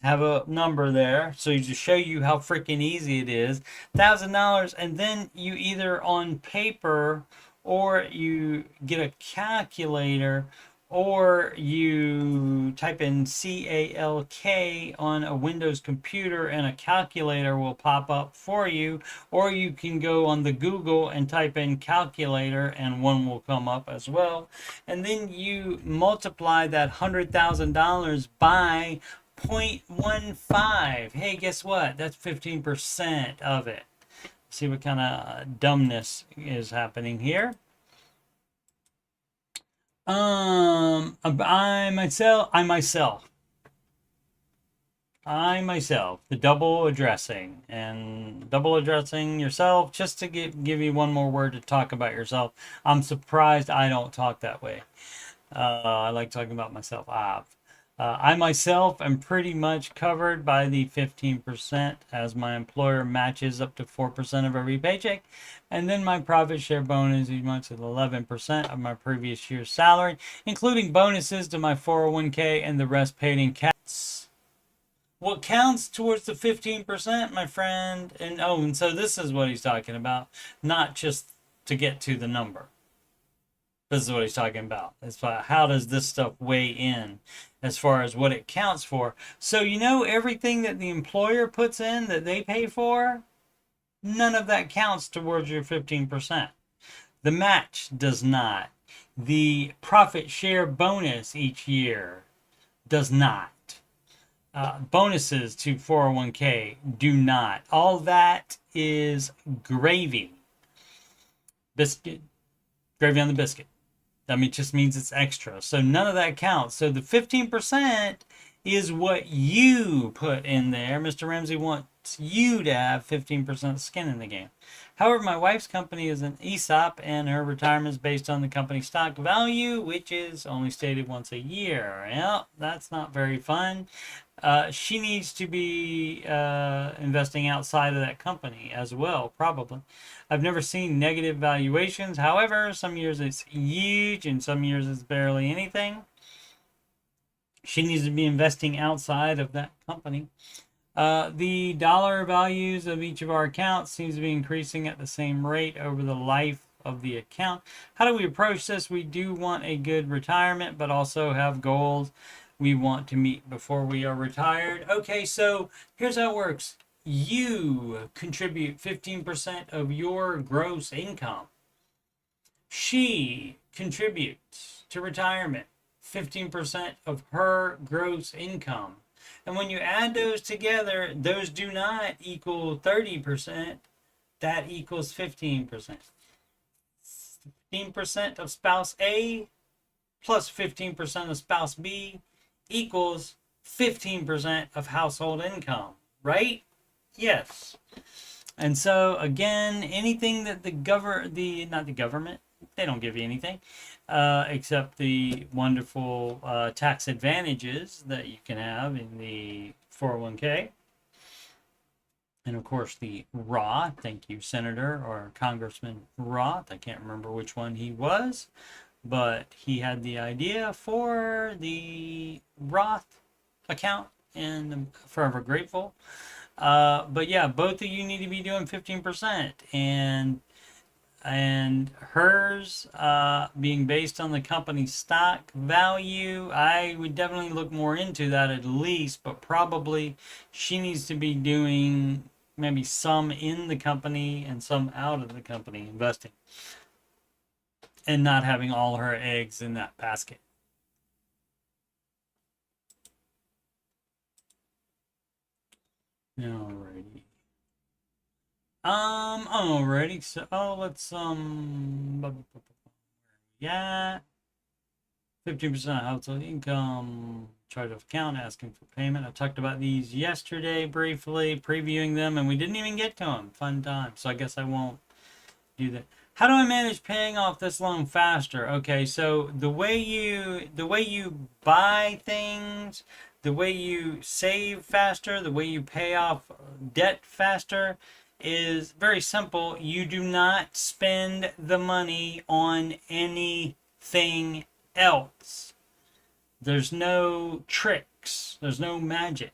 have a number there, so you just show you how freaking easy it is. $1,000, and then you either on paper or you get a calculator, or you type in CALK on a Windows computer and a calculator will pop up for you, or you can go on the Google and type in calculator and one will come up as well. And then you multiply that $100,000 by 0.15. Hey, guess what? That's 15% of it. See what kind of dumbness is happening here. I myself, the double addressing and double addressing yourself, just to give you one more word to talk about yourself. I'm surprised I don't talk that way. I like talking about myself. I myself am pretty much covered by the 15%, as my employer matches up to 4% of every paycheck. And then my profit share bonus is much as 11% of my previous year's salary, including bonuses to my 401k and the rest paid in cash. What counts towards the 15%, my friend? And so this is what he's talking about, not just to get to the number. This is what he's talking about. It's about how does this stuff weigh in as far as what it counts for. So everything that the employer puts in that they pay for, none of that counts towards your 15%. The match does not. The profit share bonus each year does not. Bonuses to 401k do not. All that is gravy. Biscuit. Gravy on the biscuit. It just means it's extra. So none of that counts. So the 15% is what you put in there. Mr. Ramsey wants you to have 15% skin in the game. However, my wife's company is an ESOP, and her retirement is based on the company stock value, which is only stated once a year. Well, that's not very fun. She needs to be investing outside of that company as well, probably. I've never seen negative valuations. However, some years it's huge and some years it's barely anything. She needs to be investing outside of that company. The dollar values of each of our accounts seems to be increasing at the same rate over the life of the account. How do we approach this? We do want a good retirement, but also have goals we want to meet before we are retired. Okay, so here's how it works. You contribute 15% of your gross income. She contributes to retirement 15% of her gross income. And when you add those together, those do not equal 30%. That equals 15%. 15% of spouse A plus 15% of spouse B equals 15% of household income, right? Yes. And so again, anything that not the government, they don't give you anything, except the wonderful tax advantages that you can have in the 401k. And of course the Roth, thank you, Senator or Congressman Roth, I can't remember which one he was, but he had the idea for the Roth account, and I'm forever grateful. But yeah, both of you need to be doing 15%, and hers being based on the company's stock value. I would definitely look more into that at least, but probably she needs to be doing maybe some in the company and some out of the company investing, and not having all her eggs in that basket. Alrighty. Alrighty. So, let's, yeah. 15% household income, chart of account, asking for payment. I talked about these yesterday briefly, previewing them, and we didn't even get to them. Fun time. So I guess I won't do that. How do I manage paying off this loan faster? Okay, so the way you buy things, the way you save faster, the way you pay off debt faster is very simple. You do not spend the money on anything else. There's no tricks. There's no magic.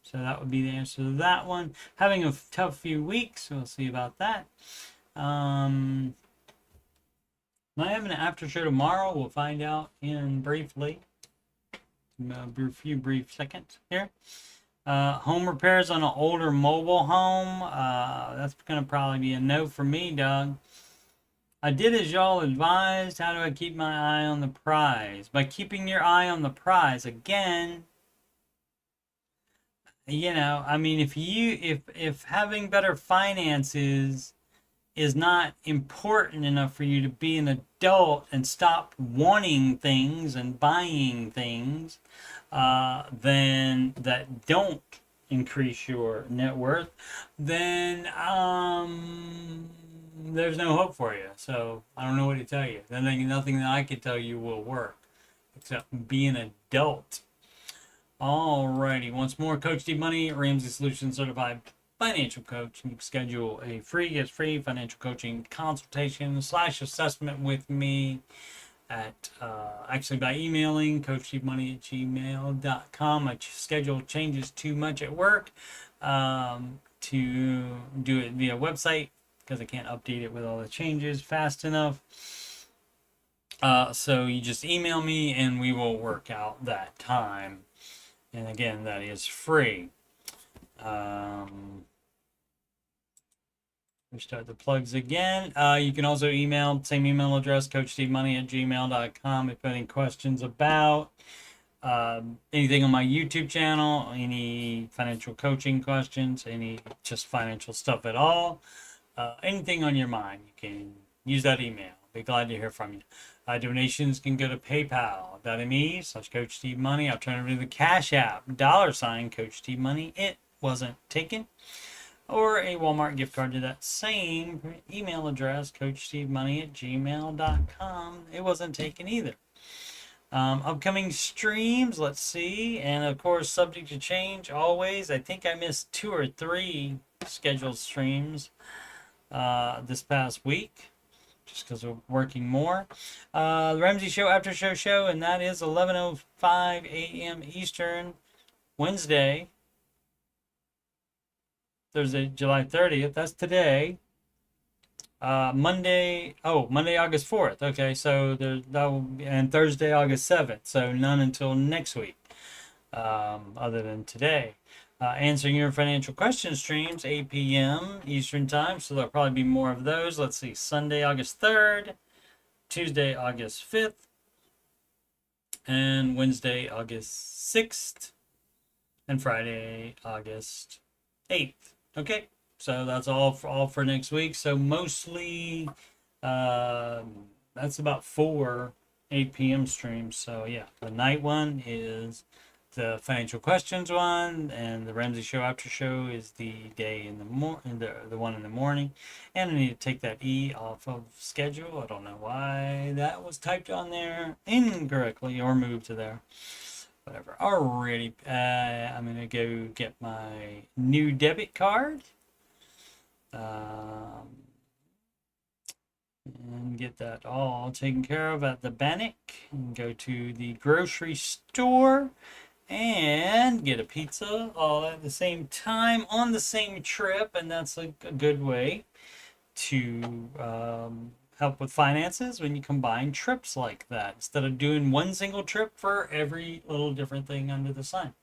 So that would be the answer to that one. Having a tough few weeks. We'll see about that. I have an after show tomorrow. We'll find out in briefly. A few brief seconds here. Home repairs on an older mobile home. That's gonna probably be a no for me, Doug. I did as y'all advised. How do I keep my eye on the prize? By keeping your eye on the prize. Again, I mean, if having better finances is not important enough for you to be an adult and stop wanting things and buying things, then that don't increase your net worth, then there's no hope for you. So I don't know what to tell you. Then nothing that I can tell you will work except be an adult. Alrighty, once more, Coach Steve Money, Ramsey Solutions Certified Financial Coach. You can schedule a free financial coaching consultation / assessment with me at actually by emailing coachstevemoney@gmail.com. My schedule changes too much at work to do it via website because I can't update it with all the changes fast enough. So you just email me and we will work out that time. And again, that is free. Restart the plugs again. You can also email, same email address, coachstevemoney@gmail.com, if you have any questions about anything on my YouTube channel, any financial coaching questions, any just financial stuff at all. Anything on your mind, you can use that email. Be glad to hear from you. Donations can go to paypal.me/CoachSteveMoney. Alternative to the Cash App, $ Coach Steve Money. It wasn't taken. Or a Walmart gift card to that same email address, coachstevemoney@gmail.com. It wasn't taken either. Upcoming streams, let's see. And of course, subject to change always. I think I missed 2 or 3 scheduled streams this past week, just because we're working more. The Ramsey Show After Show, and that is 11:05 a.m. Eastern, Wednesday, Thursday, July 30th. That's today. Monday, August 4th. Okay, so and Thursday, August 7th. So none until next week, other than today. Answering your financial question streams, 8 p.m. Eastern time. So there'll probably be more of those. Let's see, Sunday, August 3rd, Tuesday, August 5th, and Wednesday, August 6th, and Friday, August 8th. Okay, so that's all for next week. So mostly, that's about 4 8 p.m. streams. So yeah, the night one is the financial questions one, and the Ramsey Show After Show is the day in the the one in the morning. And I need to take that E off of schedule. I don't know why that was typed on there incorrectly or moved to there. Whatever. Alrighty, I'm gonna go get my new debit card. And get that all taken care of at the Bannock. And go to the grocery store and get a pizza all at the same time on the same trip, and that's a good way to help with finances when you combine trips like that instead of doing one single trip for every little different thing under the sun.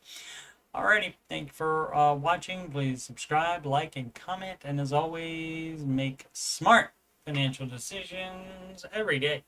Alrighty, thank you for watching. Please subscribe, like, and comment, and as always, make smart financial decisions every day.